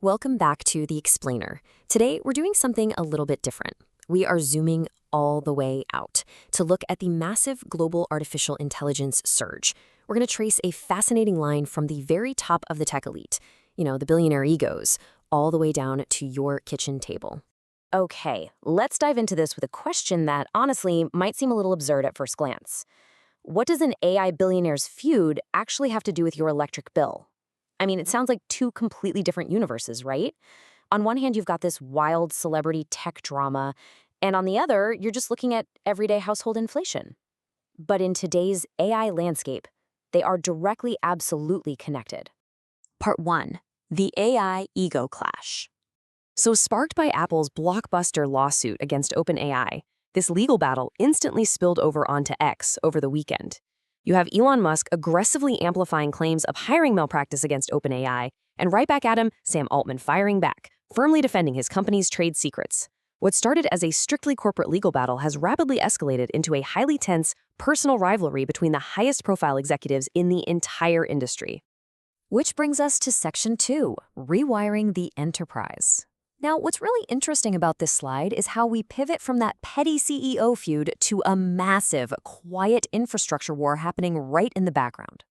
Welcome back to The Explainer. Today, we're doing something a little bit different. We are zooming all the way out to look at the massive global artificial intelligence surge. We're going to trace a fascinating line from the very top of the tech elite, the billionaire egos, all the way down to your kitchen table. Okay, let's dive into this with a question that honestly might seem a little absurd at first glance. What does an AI billionaire's feud actually have to do with your electric bill? I mean, it sounds like two completely different universes, right? On one hand, you've got this wild celebrity tech drama, and on the other, you're just looking at everyday household inflation. But in today's AI landscape, they are directly, absolutely connected. Part 1. The AI ego clash. So sparked by Apple's blockbuster lawsuit against OpenAI, this legal battle instantly spilled over onto X over the weekend. You have Elon Musk aggressively amplifying claims of hiring malpractice against OpenAI, and right back at him, Sam Altman firing back, firmly defending his company's trade secrets. What started as a strictly corporate legal battle has rapidly escalated into a highly tense, personal rivalry between the highest-profile executives in the entire industry. Which brings us to Section 2, Rewiring the Enterprise. Now, what's really interesting about this slide is how we pivot from that petty CEO feud to a massive, quiet infrastructure war happening right in the background.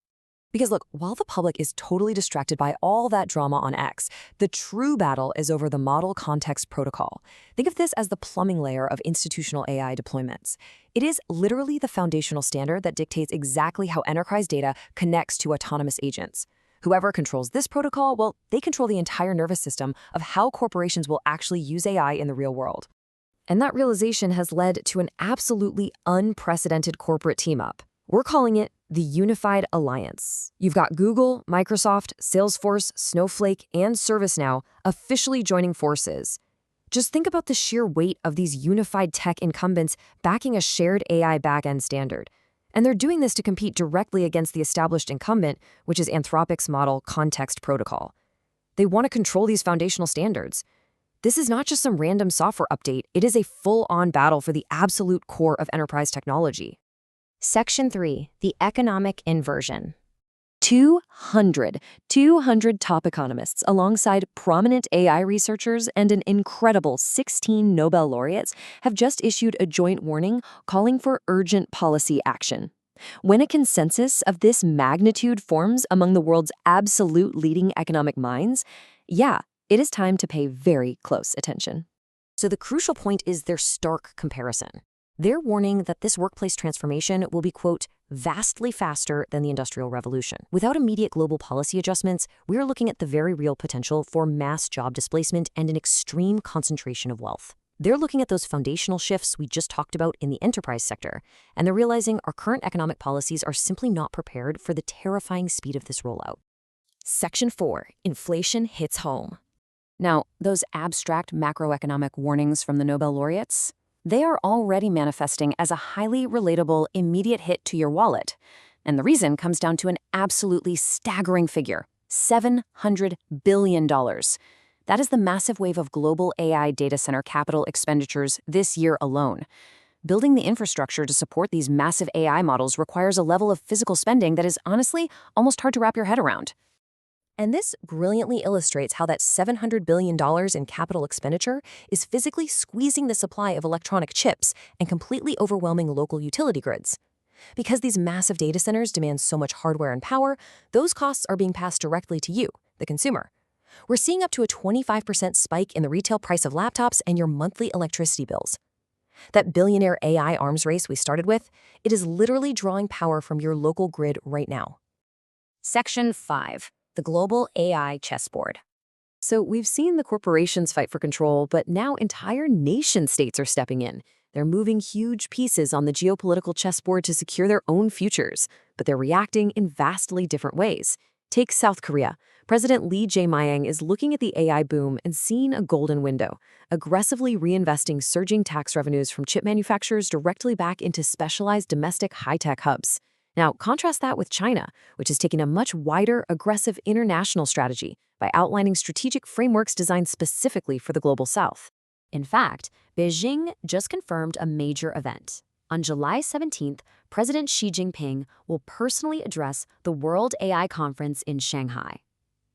Because look, while the public is totally distracted by all that drama on X, the true battle is over the Model Context Protocol. Think of this as the plumbing layer of institutional AI deployments. It is literally the foundational standard that dictates exactly how enterprise data connects to autonomous agents. Whoever controls this protocol, well, they control the entire nervous system of how corporations will actually use AI in the real world. And that realization has led to an absolutely unprecedented corporate team-up. We're calling it the Unified Alliance. You've got Google, Microsoft, Salesforce, Snowflake, and ServiceNow officially joining forces. Just think about the sheer weight of these unified tech incumbents backing a shared AI backend standard. And they're doing this to compete directly against the established incumbent, which is Anthropic's Model Context Protocol. They want to control these foundational standards. This is not just some random software update, it is a full-on battle for the absolute core of enterprise technology. Section 3, the economic inversion. 200 top economists, alongside prominent AI researchers and an incredible 16 Nobel laureates, have just issued a joint warning calling for urgent policy action. When a consensus of this magnitude forms among the world's absolute leading economic minds, it is time to pay very close attention. So the crucial point is their stark comparison. They're warning that this workplace transformation will be, quote, vastly faster than the Industrial Revolution. Without immediate global policy adjustments, we're looking at the very real potential for mass job displacement and an extreme concentration of wealth. They're looking at those foundational shifts we just talked about in the enterprise sector, and they're realizing our current economic policies are simply not prepared for the terrifying speed of this rollout. Section 4, Inflation hits home. Now, those abstract macroeconomic warnings from the Nobel laureates, they are already manifesting as a highly relatable, immediate hit to your wallet. And the reason comes down to an absolutely staggering figure, $700 billion. That is the massive wave of global AI data center capital expenditures this year alone. Building the infrastructure to support these massive AI models requires a level of physical spending that is honestly almost hard to wrap your head around. And this brilliantly illustrates how that $700 billion in capital expenditure is physically squeezing the supply of electronic chips and completely overwhelming local utility grids. Because these massive data centers demand so much hardware and power, those costs are being passed directly to you, the consumer. We're seeing up to a 25% spike in the retail price of laptops and your monthly electricity bills. That billionaire AI arms race we started with, it is literally drawing power from your local grid right now. Section 5. The global AI chessboard. So we've seen the corporations fight for control, but now entire nation-states are stepping in. They're moving huge pieces on the geopolitical chessboard to secure their own futures, but they're reacting in vastly different ways. Take South Korea. President Lee Jae-myung is looking at the AI boom and seeing a golden window, aggressively reinvesting surging tax revenues from chip manufacturers directly back into specialized domestic high-tech hubs. Now, contrast that with China, which is taking a much wider, aggressive international strategy by outlining strategic frameworks designed specifically for the global south. In fact, Beijing just confirmed a major event. On July 17th, President Xi Jinping will personally address the World AI Conference in Shanghai.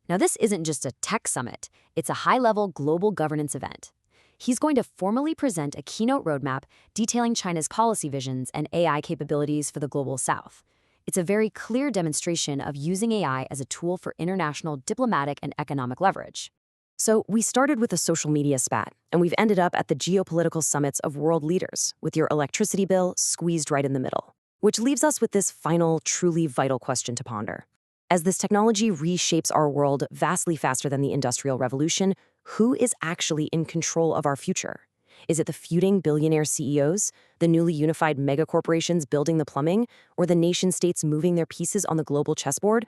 Now, this isn't just a tech summit, it's a high-level global governance event. He's going to formally present a keynote roadmap detailing China's policy visions and AI capabilities for the global south. It's a very clear demonstration of using AI as a tool for international diplomatic and economic leverage. So we started with a social media spat, and we've ended up at the geopolitical summits of world leaders, with your electricity bill squeezed right in the middle. Which leaves us with this final, truly vital question to ponder. As this technology reshapes our world vastly faster than the Industrial Revolution, who is actually in control of our future? Is it the feuding billionaire CEOs, the newly unified megacorporations building the plumbing, or the nation-states moving their pieces on the global chessboard?